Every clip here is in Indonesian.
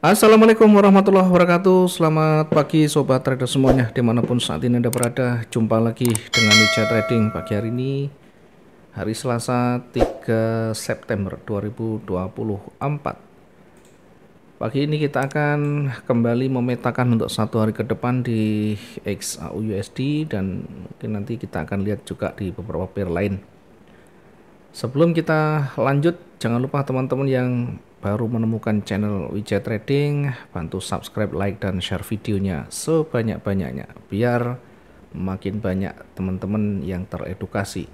Assalamualaikum warahmatullahi wabarakatuh. Selamat pagi sobat trader semuanya dimanapun saat ini Anda berada. Jumpa lagi dengan Wija Trading pagi hari ini, hari Selasa 3 September 2024. Pagi ini kita akan kembali memetakan untuk satu hari ke depan di XAUUSD dan mungkin nanti kita akan lihat juga di beberapa pair lain. Sebelum kita lanjut, jangan lupa teman-teman yang baru menemukan channel Wija Trading, bantu subscribe, like, dan share videonya sebanyak-banyaknya biar makin banyak teman-teman yang teredukasi.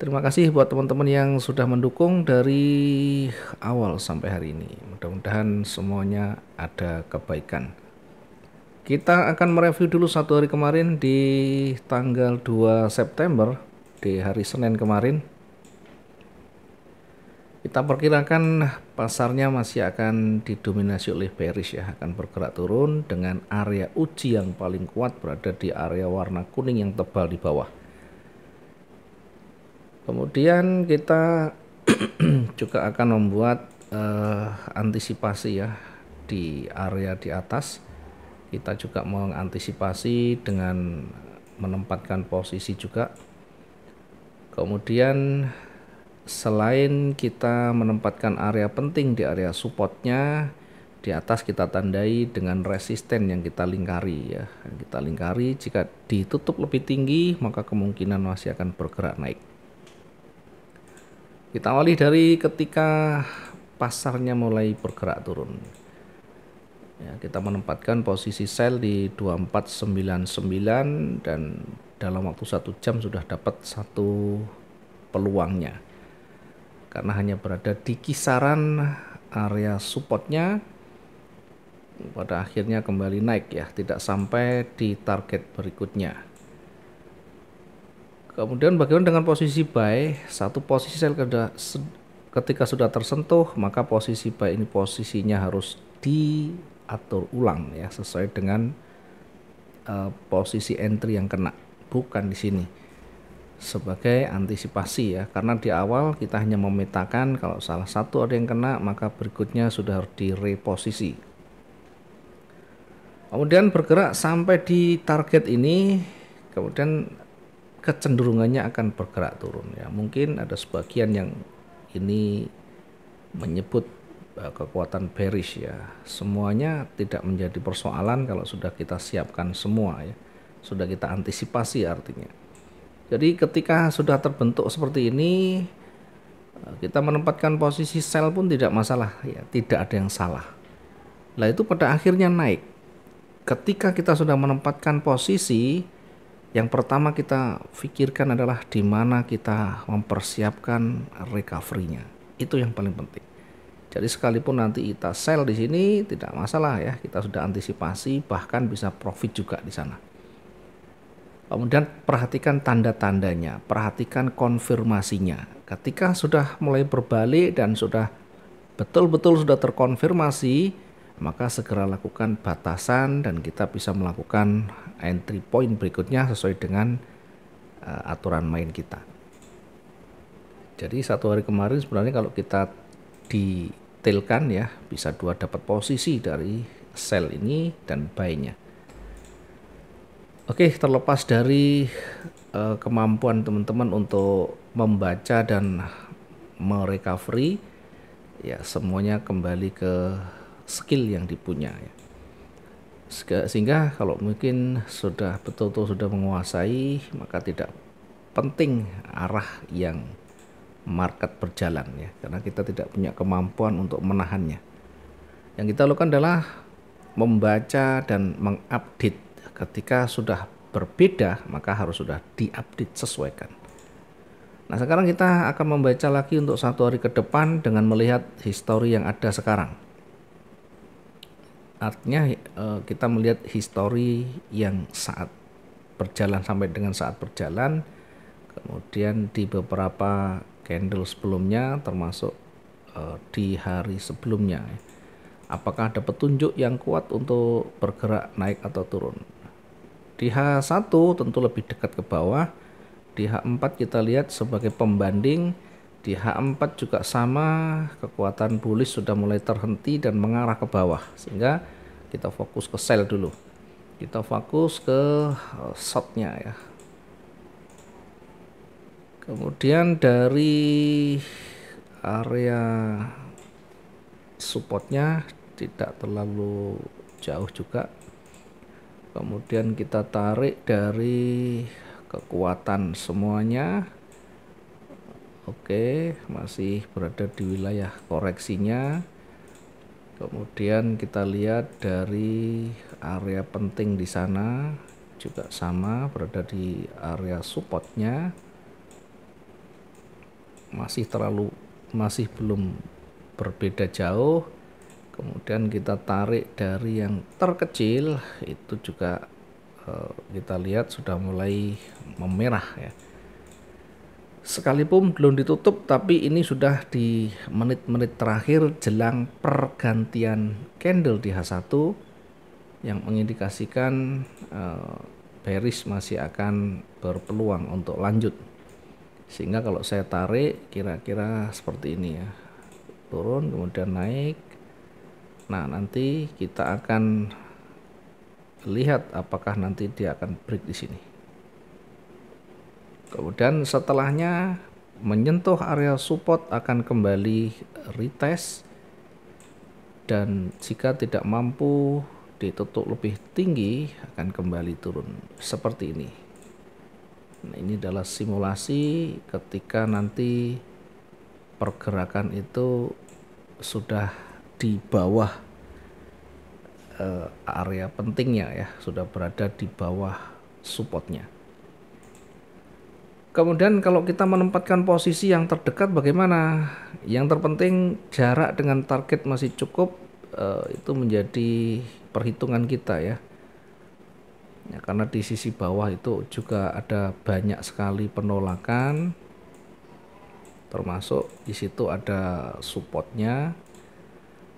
Terima kasih buat teman-teman yang sudah mendukung dari awal sampai hari ini. Mudah-mudahan semuanya ada kebaikan. Kita akan mereview dulu satu hari kemarin di tanggal 2 September, di hari Senin kemarin. Kita perkirakan pasarnya masih akan didominasi oleh bearish ya, akan bergerak turun dengan area uji yang paling kuat berada di area warna kuning yang tebal di bawah. Kemudian kita juga akan membuat antisipasi ya di area di atas. Kita juga mengantisipasi dengan menempatkan posisi juga. Kemudian selain kita menempatkan area penting di area supportnya, di atas kita tandai dengan resisten yang kita lingkari ya. Kita lingkari, jika ditutup lebih tinggi maka kemungkinan masih akan bergerak naik. Kita awali dari ketika pasarnya mulai bergerak turun ya, kita menempatkan posisi sell di 2499 dan dalam waktu 1 jam sudah dapat satu peluangnya. Karena hanya berada di kisaran area supportnya, pada akhirnya kembali naik ya, tidak sampai di target berikutnya. Kemudian bagaimana dengan posisi buy? Satu posisi sell ketika sudah tersentuh, maka posisi buy ini posisinya harus diatur ulang ya, sesuai dengan posisi entry yang kena, bukan di sini. Sebagai antisipasi ya, karena di awal kita hanya memetakan kalau salah satu ada yang kena maka berikutnya sudah harus direposisi. Kemudian bergerak sampai di target ini, kemudian kecenderungannya akan bergerak turun ya. Mungkin ada sebagian yang ini menyebut kekuatan bearish ya. Semuanya tidak menjadi persoalan kalau sudah kita siapkan semua ya, sudah kita antisipasi artinya. Jadi ketika sudah terbentuk seperti ini, kita menempatkan posisi sell pun tidak masalah ya, tidak ada yang salah. Lah itu pada akhirnya naik. Ketika kita sudah menempatkan posisi, yang pertama kita pikirkan adalah di mana kita mempersiapkan recovery-nya. Itu yang paling penting. Jadi sekalipun nanti kita sell di sini tidak masalah ya, kita sudah antisipasi, bahkan bisa profit juga di sana. Kemudian perhatikan tanda-tandanya, perhatikan konfirmasinya. Ketika sudah mulai berbalik dan sudah betul-betul sudah terkonfirmasi, maka segera lakukan batasan dan kita bisa melakukan entry point berikutnya sesuai dengan aturan main kita. Jadi satu hari kemarin sebenarnya kalau kita detailkan ya, bisa dua dapat posisi dari sell ini dan buy-nya. Oke, terlepas dari kemampuan teman-teman untuk membaca dan merecovery, ya semuanya kembali ke skill yang dipunya ya. Sehingga kalau mungkin sudah betul-betul sudah menguasai, maka tidak penting arah yang market berjalan ya, karena kita tidak punya kemampuan untuk menahannya. Yang kita lakukan adalah membaca dan mengupdate. Ketika sudah berbeda maka harus sudah diupdate, sesuaikan. Nah sekarang kita akan membaca lagi untuk satu hari ke depan dengan melihat histori yang ada sekarang. Artinya kita melihat histori yang saat berjalan sampai dengan saat berjalan, kemudian di beberapa candle sebelumnya termasuk di hari sebelumnya. Apakah ada petunjuk yang kuat untuk bergerak naik atau turun? Di H1 tentu lebih dekat ke bawah, di H4 kita lihat sebagai pembanding Di H4 juga sama, kekuatan bullish sudah mulai terhenti dan mengarah ke bawah, sehingga kita fokus ke sell dulu. Kita fokus ke shortnya ya. Kemudian dari area supportnya tidak terlalu jauh juga. Kemudian kita tarik dari kekuatan semuanya. Oke, masih berada di wilayah koreksinya. Kemudian kita lihat dari area penting di sana juga sama, berada di area supportnya. Masih belum berbeda jauh. Kemudian kita tarik dari yang terkecil, itu juga kita lihat sudah mulai memerah ya. Sekalipun belum ditutup, tapi ini sudah di menit-menit terakhir jelang pergantian candle di H1 yang mengindikasikan bearish masih akan berpeluang untuk lanjut. Sehingga kalau saya tarik kira-kira seperti ini ya. Turun kemudian naik. Nah, nanti kita akan lihat apakah nanti dia akan break di sini. Kemudian setelahnya menyentuh area support akan kembali retest, dan jika tidak mampu ditutup lebih tinggi akan kembali turun seperti ini. Nah, ini adalah simulasi ketika nanti pergerakan itu sudah di bawah area pentingnya ya, sudah berada di bawah supportnya. Kemudian kalau kita menempatkan posisi yang terdekat bagaimana? Yang terpenting jarak dengan target masih cukup, itu menjadi perhitungan kita ya. Ya, karena di sisi bawah itu juga ada banyak sekali penolakan, termasuk di situ ada supportnya.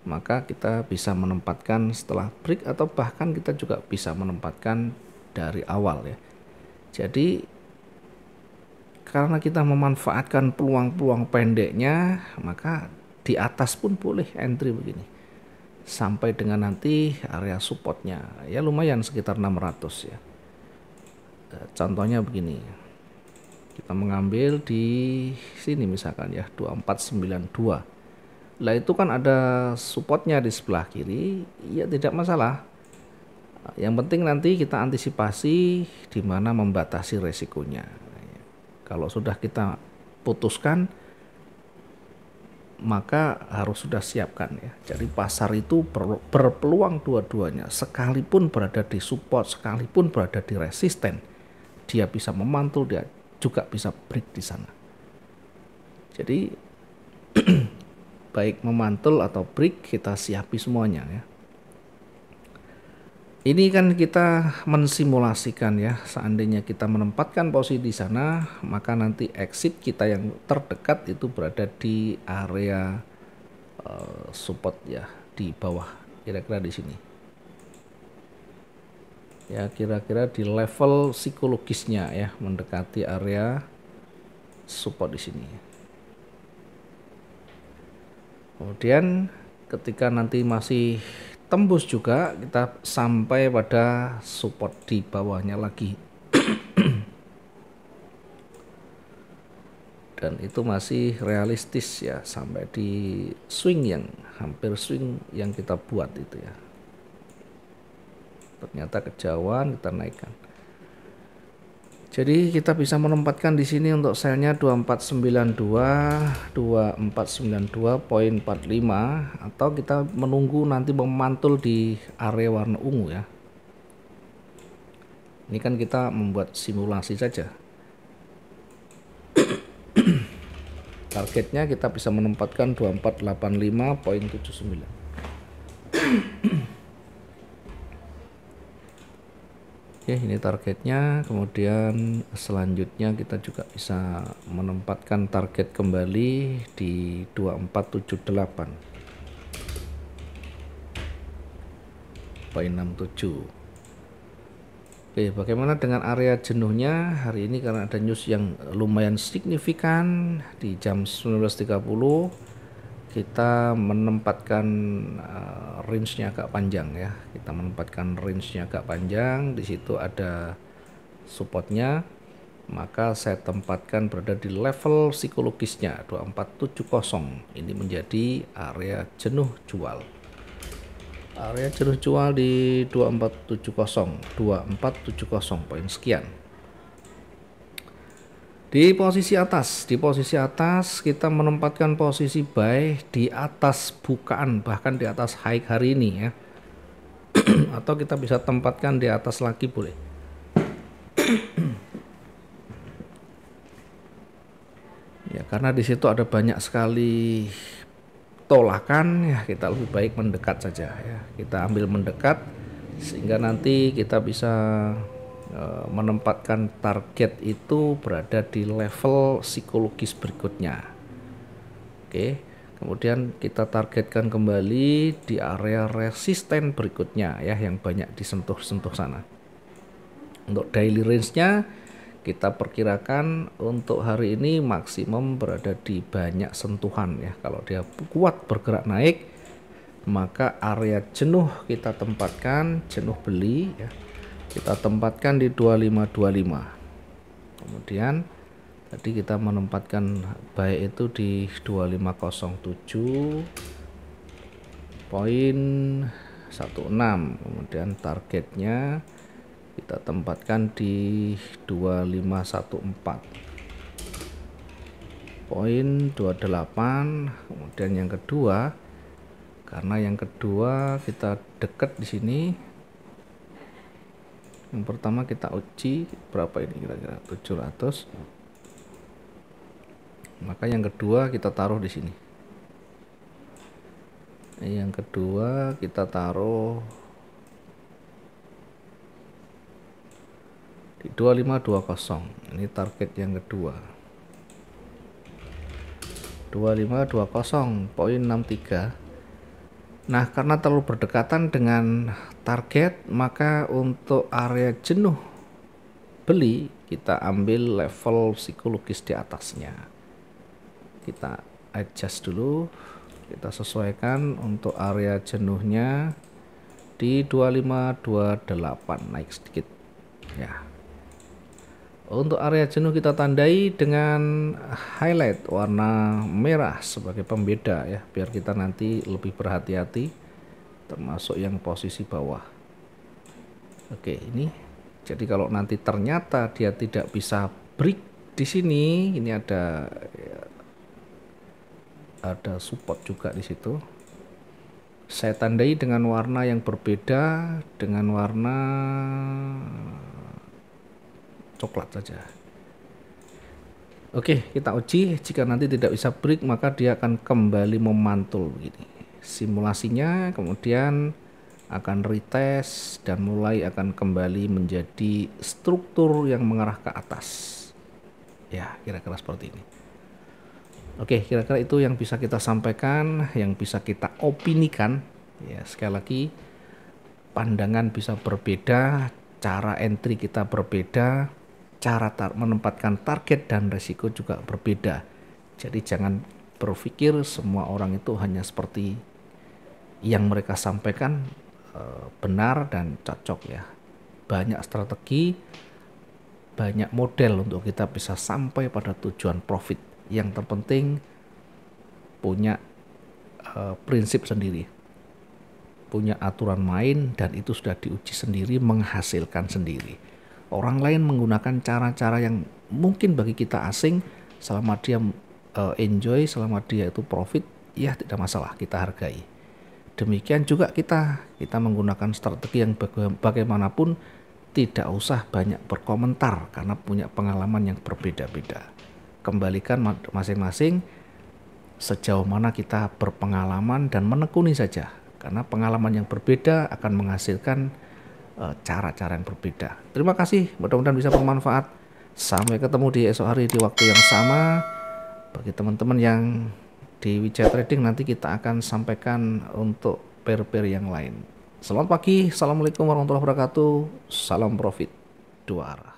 Maka kita bisa menempatkan setelah break, atau bahkan kita juga bisa menempatkan dari awal ya. Jadi karena kita memanfaatkan peluang-peluang pendeknya, maka di atas pun boleh entry begini sampai dengan nanti area supportnya ya, lumayan sekitar 600 ya. Contohnya begini, kita mengambil di sini misalkan ya 2492. Lah itu kan ada supportnya di sebelah kiri, ya tidak masalah. Yang penting nanti kita antisipasi di mana membatasi resikonya. Kalau sudah kita putuskan, maka harus sudah siapkan ya. Jadi pasar itu berpeluang dua-duanya, sekalipun berada di support, sekalipun berada di resisten, dia bisa memantul, dia juga bisa break di sana. Jadi baik memantul atau break kita siapi semuanya ya. Ini kan kita mensimulasikan ya, seandainya kita menempatkan posisi di sana, maka nanti exit kita yang terdekat itu berada di area support ya, di bawah, kira-kira di sini. Ya, kira-kira di level psikologisnya ya, mendekati area support di sini. Kemudian ketika nanti masih tembus juga, kita sampai pada support di bawahnya lagi. Dan itu masih realistis ya, sampai di swing yang hampir swing yang kita buat itu ya. Ternyata kejauhan, kita naikkan. Jadi kita bisa menempatkan di sini untuk selnya 2492, 2492.45, atau kita menunggu nanti memantul di area warna ungu ya. Ini kan kita membuat simulasi saja. Targetnya kita bisa menempatkan 2485.79. Oke, ini targetnya. Kemudian selanjutnya kita juga bisa menempatkan target kembali di 2478.67. Oke, bagaimana dengan area jenuhnya hari ini karena ada news yang lumayan signifikan di jam 19.30 kita menempatkan range-nya agak panjang ya. Kita menempatkan range-nya agak panjang, di situ ada supportnya, maka saya tempatkan berada di level psikologisnya 2470. Ini menjadi area jenuh jual. Area jenuh jual di 2470 poin sekian. Di posisi atas kita menempatkan posisi buy di atas bukaan, bahkan di atas high hari ini ya. Atau kita bisa tempatkan di atas lagi boleh. Ya, karena di situ ada banyak sekali tolakan ya, kita lebih baik mendekat saja ya. Kita ambil mendekat sehingga nanti kita bisa menempatkan target itu berada di level psikologis berikutnya. Oke, kemudian kita targetkan kembali di area resisten berikutnya ya, yang banyak disentuh-sentuh sana. Untuk daily range-nya kita perkirakan untuk hari ini maksimum berada di banyak sentuhan ya. Kalau dia kuat bergerak naik, maka area jenuh kita tempatkan, jenuh beli ya, kita tempatkan di 2525. Kemudian tadi kita menempatkan buy itu di 2507.16. Kemudian targetnya kita tempatkan di 2514.28. Kemudian yang kedua, karena yang kedua kita dekat di sini. Yang pertama kita uji berapa ini kira-kira 700. Maka yang kedua kita taruh di sini. Yang kedua kita taruh di 2520. Ini target yang kedua. 2520.63. Nah, karena terlalu berdekatan dengan target, maka untuk area jenuh beli kita ambil level psikologis di atasnya. Kita adjust dulu, kita sesuaikan untuk area jenuhnya di 2528, naik sedikit ya. Untuk area jenuh kita tandai dengan highlight warna merah sebagai pembeda ya, biar kita nanti lebih berhati-hati, termasuk yang posisi bawah. Oke, ini jadi kalau nanti ternyata dia tidak bisa break di sini, ini ada support juga di situ. Saya tandai dengan warna yang berbeda, dengan warna coklat saja. Oke, kita uji. Jika nanti tidak bisa break, maka dia akan kembali memantul begini. Simulasinya kemudian akan retest dan mulai akan kembali menjadi struktur yang mengarah ke atas. Ya, kira-kira seperti ini. Oke, kira-kira itu yang bisa kita sampaikan, yang bisa kita opinikan. Ya, sekali lagi, pandangan bisa berbeda, cara entry kita berbeda, cara menempatkan target dan resiko juga berbeda. Jadi jangan berpikir semua orang itu hanya seperti yang mereka sampaikan benar dan cocok ya. Banyak strategi, banyak model untuk kita bisa sampai pada tujuan profit. Yang terpenting punya prinsip sendiri, punya aturan main, dan itu sudah diuji sendiri, menghasilkan sendiri. Orang lain menggunakan cara-cara yang mungkin bagi kita asing, selama dia enjoy, selama dia itu profit, ya tidak masalah, kita hargai. Demikian juga kita menggunakan strategi yang bagaimanapun tidak usah banyak berkomentar karena punya pengalaman yang berbeda-beda. Kembalikan masing-masing sejauh mana kita berpengalaman dan menekuni saja, karena pengalaman yang berbeda akan menghasilkan cara-cara yang berbeda. Terima kasih, mudah-mudahan bisa bermanfaat. Sampai ketemu di esok hari di waktu yang sama. Bagi teman-teman yang di Wijaya Trading, nanti kita akan sampaikan untuk pair-pair yang lain. Selamat pagi, assalamualaikum warahmatullahi wabarakatuh, salam profit. dua arah.